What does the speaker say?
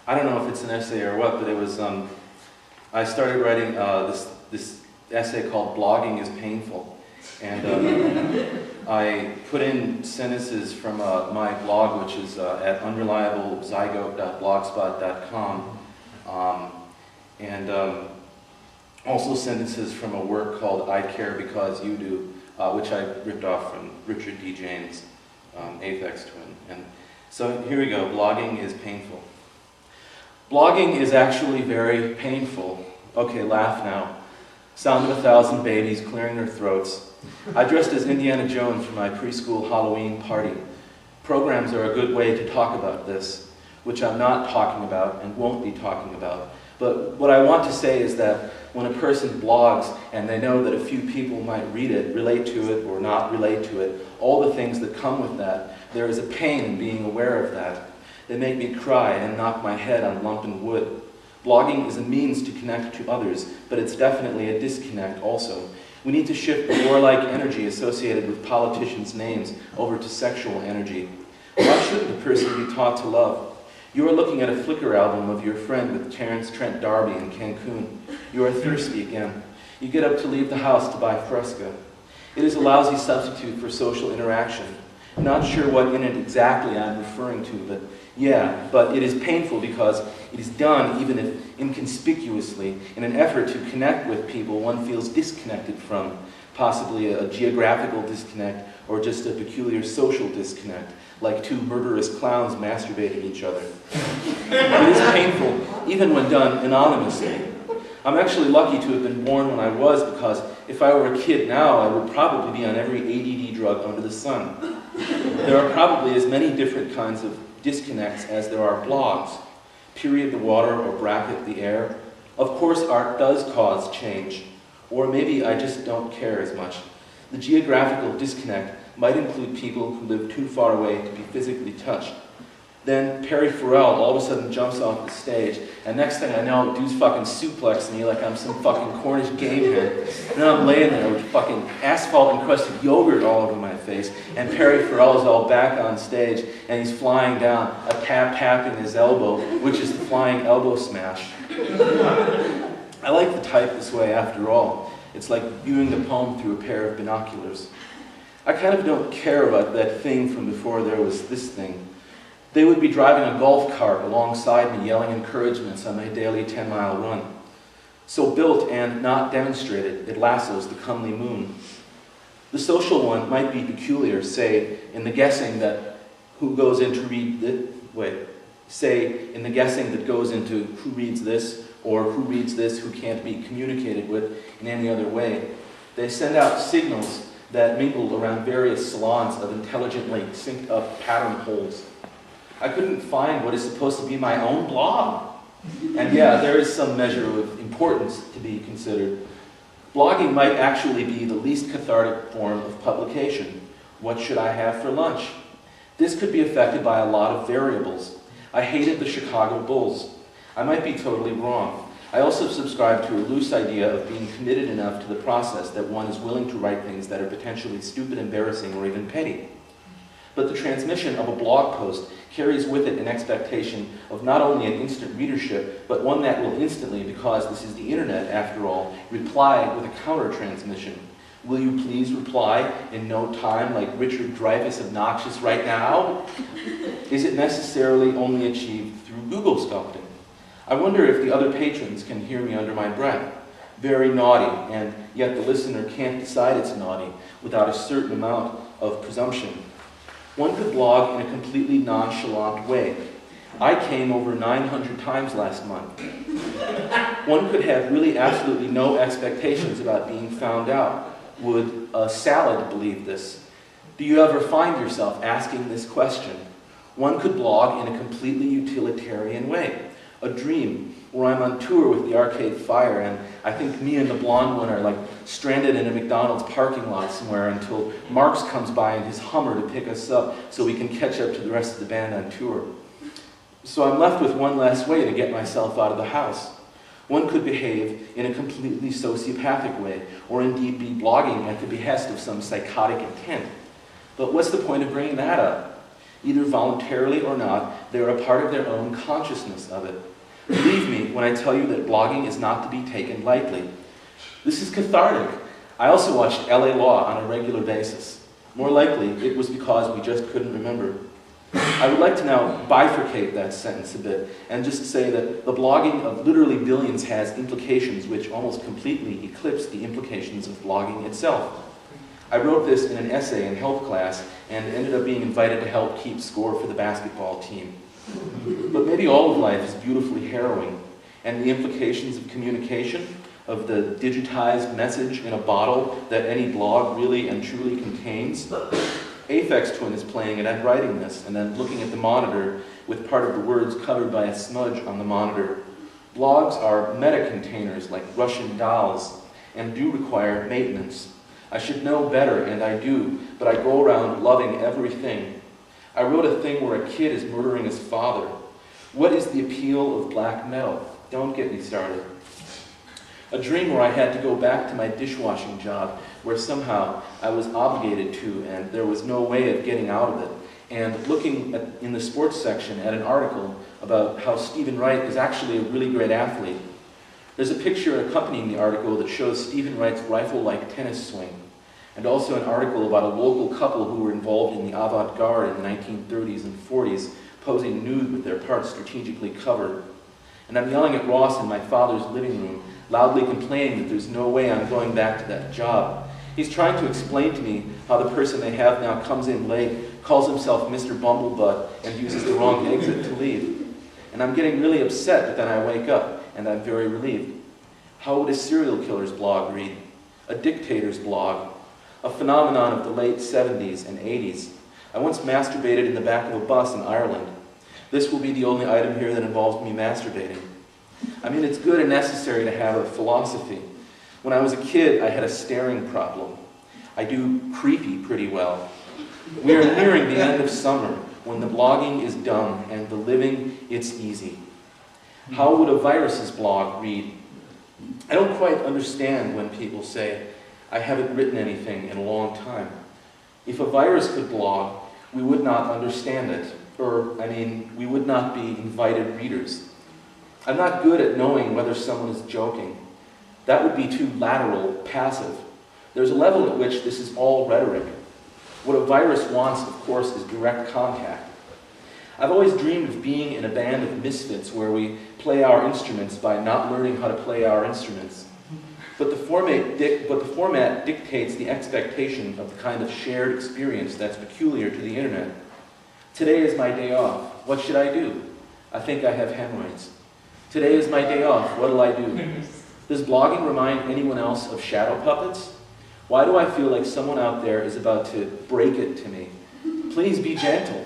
I don't know if it's an essay or what, but it was, I started writing this essay called Blogging is Painful. And I put in sentences from my blog, which is at unreliablezygote.blogspot.com, and also sentences from a work called I Care Because You Do, which I ripped off from Richard D. James, Aphex Twin. And so here we go, blogging is painful. Blogging is actually very painful. Okay, laugh now. Sound of 1,000 babies clearing their throats. I dressed as Indiana Jones for my preschool Halloween party. Programs are a good way to talk about this, which I'm not talking about and won't be talking about. But what I want to say is that when a person blogs and they know that a few people might read it, relate to it or not relate to it, all the things that come with that, there is a pain in being aware of that. They make me cry and knock my head on lumpen wood. Blogging is a means to connect to others, but it's definitely a disconnect also. We need to shift the warlike energy associated with politicians' names over to sexual energy. Why shouldn't a person be taught to love? You are looking at a Flickr album of your friend with Terrence Trent D'Arby in Cancun. You are thirsty again. You get up to leave the house to buy Fresca. It is a lousy substitute for social interaction. Not sure what in it exactly I'm referring to, but yeah, but it is painful because it is done, even if inconspicuously, in an effort to connect with people one feels disconnected from, possibly a geographical disconnect or just a peculiar social disconnect, like two murderous clowns masturbating each other. It is painful, even when done anonymously. I'm actually lucky to have been born when I was, because if I were a kid now, I would probably be on every ADD drug under the sun. There are probably as many different kinds of disconnects as there are blogs. Period the water or bracket the air. Of course art does cause change, or maybe I just don't care as much. The geographical disconnect might include people who live too far away to be physically touched. Then Perry Farrell all of a sudden jumps off the stage, and next thing I know, dude's fucking suplexing me like I'm some fucking Cornish game hen. And then I'm laying there with fucking asphalt-encrusted yogurt all over my face, and Perry Farrell is all back on stage, and he's flying down, a tapping his elbow, which is the flying elbow smash. I like the type this way after all. It's like viewing the poem through a pair of binoculars. I kind of don't care about that thing from before there was this thing. They would be driving a golf cart alongside me, yelling encouragements on my daily 10-mile run. So built and not demonstrated, it lassos the comely moon. The social one might be peculiar, say, in the guessing that who goes into in the guessing that goes into who reads this, or who reads this who can't be communicated with in any other way. They send out signals that mingle around various salons of intelligently synced up pattern holes. I couldn't find what is supposed to be my own blog. And yeah, there is some measure of importance to be considered. Blogging might actually be the least cathartic form of publication. What should I have for lunch? This could be affected by a lot of variables. I hated the Chicago Bulls. I might be totally wrong. I also subscribe to a loose idea of being committed enough to the process that one is willing to write things that are potentially stupid, embarrassing, or even petty. But the transmission of a blog post carries with it an expectation of not only an instant readership, but one that will instantly, because this is the internet after all, reply with a counter-transmission. Will you please reply in no time like Richard Dreyfuss obnoxious right now? Is it necessarily only achieved through Google sculpting? I wonder if the other patrons can hear me under my breath. Very naughty, and yet the listener can't decide it's naughty without a certain amount of presumption. One could blog in a completely nonchalant way. I came over 900 times last month. One could have really absolutely no expectations about being found out. Would a salad believe this? Do you ever find yourself asking this question? One could blog in a completely utilitarian way. A dream, where I'm on tour with the Arcade Fire, and I think me and the blonde one are like stranded in a McDonald's parking lot somewhere until Marx comes by in his Hummer to pick us up so we can catch up to the rest of the band on tour. So I'm left with one last way to get myself out of the house. One could behave in a completely sociopathic way, or indeed be blogging at the behest of some psychotic intent. But what's the point of bringing that up? Either voluntarily or not, they are a part of their own consciousness of it. Believe me when I tell you that blogging is not to be taken lightly. This is cathartic. I also watched LA Law on a regular basis. More likely, it was because we just couldn't remember. I would like to now bifurcate that sentence a bit and just say that the blogging of literally billions has implications which almost completely eclipse the implications of blogging itself. I wrote this in an essay in health class and ended up being invited to help keep score for the basketball team. But maybe all of life is beautifully harrowing, and the implications of communication, of the digitized message in a bottle that any blog really and truly contains. Aphex Twin is playing it and writing this, and then looking at the monitor with part of the words covered by a smudge on the monitor. Blogs are meta-containers like Russian dolls, and do require maintenance. I should know better, and I do, but I go around loving everything. I wrote a thing where a kid is murdering his father. What is the appeal of black metal? Don't get me started. A dream where I had to go back to my dishwashing job, where somehow I was obligated to, and there was no way of getting out of it. And looking in the sports section at an article about how Stephen Wright is actually a really great athlete. There's a picture accompanying the article that shows Stephen Wright's rifle-like tennis swing, and also an article about a local couple who were involved in the avant-garde in the 1930s and 40s, posing nude with their parts strategically covered. And I'm yelling at Ross in my father's living room, loudly complaining that there's no way I'm going back to that job. He's trying to explain to me how the person they have now comes in late, calls himself Mr. Bumblebutt, and uses the wrong exit to leave. And I'm getting really upset, but then I wake up, and I'm very relieved. How would a serial killer's blog read? A dictator's blog? A phenomenon of the late 70s and 80s. I once masturbated in the back of a bus in Ireland. This will be the only item here that involves me masturbating. I mean, it's good and necessary to have a philosophy. When I was a kid, I had a staring problem. I do creepy pretty well. We are nearing the end of summer, when the blogging is done and the living, it's easy. How would a virus's blog read? I don't quite understand when people say, I haven't written anything in a long time. If a virus could blog, we would not understand it. We would not be invited readers. I'm not good at knowing whether someone is joking. That would be too lateral, passive. There's a level at which this is all rhetoric. What a virus wants, of course, is direct contact. I've always dreamed of being in a band of misfits where we play our instruments by not learning how to play our instruments. But the format dictates the expectation of the kind of shared experience that's peculiar to the internet. Today is my day off. What should I do? I think I have hemorrhoids. Today is my day off. What'll I do? Does blogging remind anyone else of shadow puppets? Why do I feel like someone out there is about to break it to me? Please be gentle.